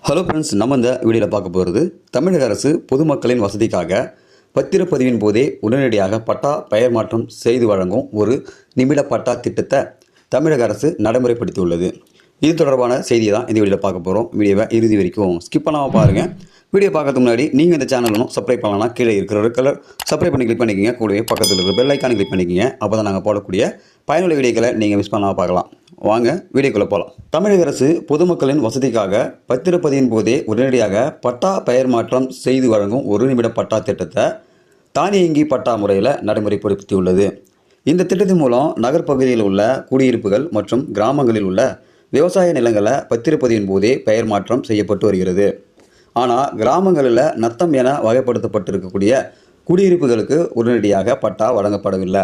Hello friends, நம்ம இந்த வீடியோவில் பார்க்க போகிறது தமிழக அரசு பொதுமக்களின் வசதிக்காக பத்திரப்பதிவின் போதே உடனடியாக பட்டா பெயர் மாற்றம் செய்து வழங்கும் ஒரு நிமிட பட்டா திட்டத்தை தமிழக அரசு நடைமுறைப்படுத்தியுள்ளது. இது தொடர்பான செய்தியை தான் இந்த வீடியோவில் பார்க்க போகிறோம். வீடியோவை இறுதி வரைக்கும் ஸ்கிப் பண்ணாமல் பாருங்கள். வீடியோ பார்க்கறதுக்கு முன்னாடி நீங்கள் இந்த சேனலும் சப்ஸ்கிரைப் பண்ணலாம். கீழே இருக்கிற ரெட் கலர் சப்ஸ்கிரைப் பண்ணி கிளிக் பண்ணிக்கோங்க. கூடவே பக்கத்தில் இருக்கிற பெல் ஐக்கானை கிளிக் பண்ணிக்கோங்க. அப்போ தான் நாங்கள் போடக்கூடிய பயனுள்ள வீடியோக்களை நீங்கள் மிஸ் பண்ணாமல் பார்க்கலாம். வாங்க வீடியோக்குள்ளே போகலாம். தமிழக அரசு பொதுமக்களின் வசதிக்காக பத்திரப்பதிவின் போதே உடனடியாக பட்டா பெயர் மாற்றம் செய்து வழங்கும் ஒரு நிமிட பட்டா திட்டத்தை தானியங்கி பட்டா முறையில் நடைமுறைப்படுத்தியுள்ளது. இந்த திட்டத்தின் மூலம் நகர்ப்பகுதியில் உள்ள குடியிருப்புகள் மற்றும் கிராமங்களில் உள்ள விவசாய நிலங்களை பத்திரப்பதிவின் போதே பெயர் மாற்றம் செய்யப்பட்டு வருகிறது. ஆனால் கிராமங்களில் நத்தம் என வகைப்படுத்தப்பட்டிருக்கக்கூடிய குடியிருப்புகளுக்கு உடனடியாக பட்டா வழங்கப்படவில்லை.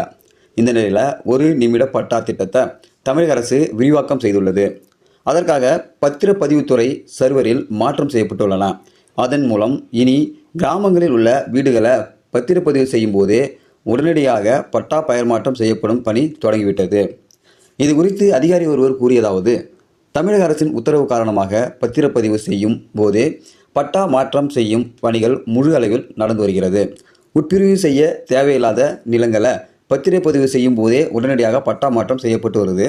இந்த நிலையில் ஒரு நிமிட பட்டா திட்டத்தை தமிழக அரசு விரிவாக்கம் செய்துள்ளது. அதற்காக பத்திரப்பதிவுத்துறை சர்வரில் மாற்றம் செய்யப்பட்டுள்ளன. அதன் மூலம் இனி கிராமங்களில் உள்ள வீடுகளை பத்திரப்பதிவு செய்யும் போதே உடனடியாக பட்டா பெயர் மாற்றம் செய்யப்படும் பணி தொடங்கிவிட்டது. இது குறித்து அதிகாரி ஒருவர் கூறியதாவது: தமிழக அரசின் உத்தரவு காரணமாக பத்திரப்பதிவு செய்யும் போதே பட்டா மாற்றம் செய்யும் பணிகள் முழு அளவில் நடந்து வருகிறது. உட்பிரிவு செய்ய தேவையில்லாத நிலங்களை பத்திரப்பதிவு செய்யும் போதே உடனடியாக பட்டா மாற்றம் செய்யப்பட்டு வருது.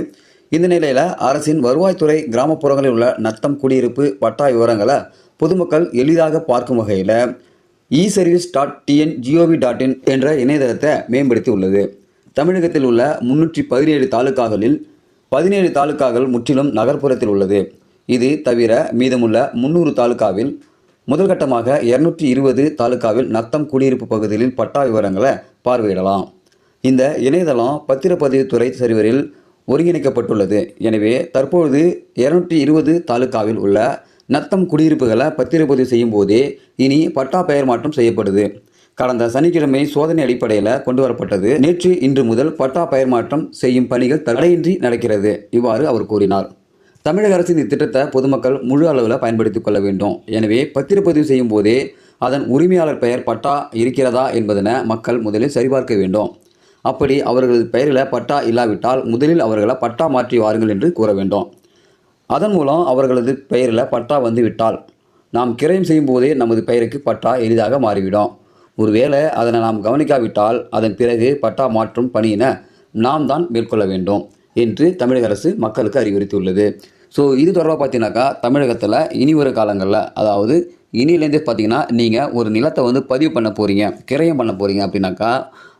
இந்த நிலையில் அரசின் வருவாய்த்துறை கிராமப்புறங்களில் உள்ள நத்தம் குடியிருப்பு பட்டா விவரங்களை பொதுமக்கள் எளிதாக பார்க்கும் வகையில் eservice.tn.gov.in என்ற இணையதளத்தை மேம்படுத்தி உள்ளது. தமிழகத்தில் உள்ள 317 தாலுகாக்களில் 17 தாலுகாக்கள் முற்றிலும் நகர்ப்புறத்தில் உள்ளது. இது தவிர மீதமுள்ள 300 தாலுகாவில் முதல்கட்டமாக 220 தாலுகாவில் நத்தம் குடியிருப்பு பகுதிகளில் பட்டா விவரங்களை பார்வையிடலாம். இந்த இணையதளம் பத்திரப்பதிவுத்துறை சர்வரில் ஒருங்கிணைக்கப்பட்டுள்ளது. எனவே தற்பொழுது 220 தாலுகாவில் உள்ள நத்தம் குடியிருப்புகளை பத்திரப்பதிவு செய்யும் போதே இனி பட்டா பெயர் மாற்றம் செய்யப்படுது. கடந்த சனிக்கிழமை சோதனை அடிப்படையில் கொண்டு வரப்பட்டது. நேற்று இன்று முதல் பட்டா பெயர் மாற்றம் செய்யும் பணிகள் தடையின்றி நடக்கிறது. இவ்வாறு அவர் கூறினார். தமிழக அரசின் இத்திட்டத்தை பொதுமக்கள் முழு அளவில் பயன்படுத்திக் கொள்ள வேண்டும். எனவே பத்திரப்பதிவு செய்யும் போதே அதன் உரிமையாளர் பெயர் பட்டா இருக்கிறதா என்பதனை மக்கள் முதலில் சரிபார்க்க வேண்டும். அப்படி அவர்களது பெயரில் பட்டா இல்லாவிட்டால் முதலில் அவர்களை பட்டா மாற்றி வாருங்கள் என்று கூற வேண்டும். அதன் மூலம் அவர்களது பெயரில் பட்டா வந்து விட்டால் நாம் கிரயம் செய்யும் போதே நமது பெயருக்கு பட்டா எளிதாக மாறிவிடும். ஒருவேளை அதனை நாம் கவனிக்காவிட்டால் அதன் பிறகு பட்டா மாற்றும் பணியினை நாம் தான் மேற்கொள்ள வேண்டும் என்று தமிழக அரசு மக்களுக்கு அறிவுறுத்தியுள்ளது. ஸோ இது தொடர்பாக பார்த்தீங்கன்னாக்கா தமிழகத்தில் இனி ஒரு காலங்களில், அதாவது இனியிலேருந்தே பார்த்தீங்கன்னா நீங்கள் ஒரு நிலத்தை வந்து பதிவு பண்ண போகிறீங்க, கிரயம் பண்ண போகிறீங்க அப்படின்னாக்கா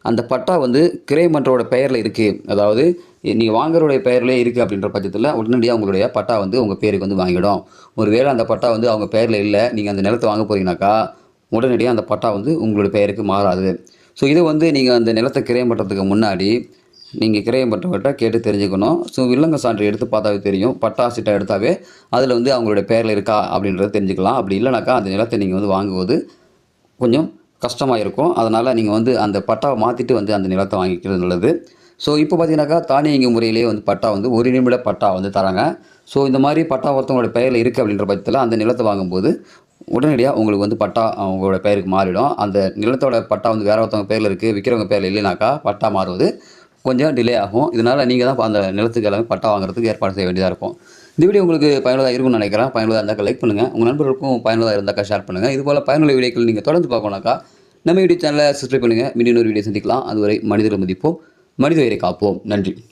அந்த பட்டா வந்து கிரயம் பண்ணுறோட பெயரில் இருக்குது, அதாவது நீங்கள் வாங்குறோடைய பெயர்லேயே இருக்குது அப்படின்ற பட்சத்தில் உடனடியாக உங்களுடைய பட்டா வந்து உங்கள் பேருக்கு வந்து வாங்கிடும். ஒருவேளை அந்த பட்டா வந்து அவங்க பெயரில் இல்லை, நீங்கள் அந்த நிலத்தை வாங்க போகிறீங்கனாக்கா உடனடியாக அந்த பட்டா வந்து உங்களுடைய பெயருக்கு மாறாது. ஸோ இதை வந்து நீங்கள் அந்த நிலத்தை கிரயம் பண்ணுறதுக்கு முன்னாடி நீங்கள் கிரயம் பண்ணுறவர்கிட்ட கேட்டு தெரிஞ்சுக்கணும். ஸோ வில்லங்க சான்று எடுத்து பார்த்தாவே தெரியும். பட்டா சீட்டை எடுத்தாவே அதில் வந்து அவங்களுடைய பெயரில் இருக்கா அப்படின்றத தெரிஞ்சுக்கலாம். அப்படி இல்லைனாக்கா அந்த நிலத்தை நீங்கள் வந்து வாங்குவது கொஞ்சம் கஷ்டமாக இருக்கும். அதனால் நீங்கள் வந்து அந்த பட்டாவை மாற்றிட்டு வந்து அந்த நிலத்தை வாங்கிக்கிறது நல்லது. ஸோ இப்போ பார்த்தீங்கன்னாக்கா தானியங்கி முறையிலேயே வந்து பட்டா வந்து ஒரு நிமிட பட்டா வந்து தராங்க. ஸோ இந்த மாதிரி பட்டா ஒருத்தவங்களோட பெயரில் இருக்குது அப்படின்ற பட்சத்தில் அந்த நிலத்தை வாங்கும்போது உடனடியாக உங்களுக்கு வந்து பட்டா அவங்களோட பெயருக்கு மாறிடும். அந்த நிலத்தோட பட்டா வந்து வேறு ஒருத்தவங்க பேரில் இருக்குது, விற்கிறவங்க பேரில் இல்லைனாக்கா பட்டா மாறுவது கொஞ்சம் டிலே ஆகும். இதனால் நீங்கள் தான் அந்த நிலத்துக்கு எல்லாமே பட்டா வாங்குறதுக்கு ஏற்பாடு செய்ய வேண்டியதாக இருக்கும். இந்த வீடியோ உங்களுக்கு பயனுள்ளதாக இருக்கும்னு நினைக்கிறேன். பயனுள்ளதாக இருந்தாக்கா லைக் பண்ணுங்கள். உங்கள் நண்பர்களுக்கும் பயனுள்ளதாக இருந்தாக்கா ஷேர் பண்ணுங்கள். இதுபோல் பயனுள்ள வீடியோக்கள் நீங்கள் தொடர்ந்து பார்க்கணுனாக்கா நம்ம யூடியூப் சேனலை சப்ஸ்கிரைப் பண்ணுங்கள். மீண்டும் ஒரு வீடியோ சந்திக்கலாம். அதுவரை மனிதரை மதிப்போம், மனித உயிரை காப்போம். நன்றி.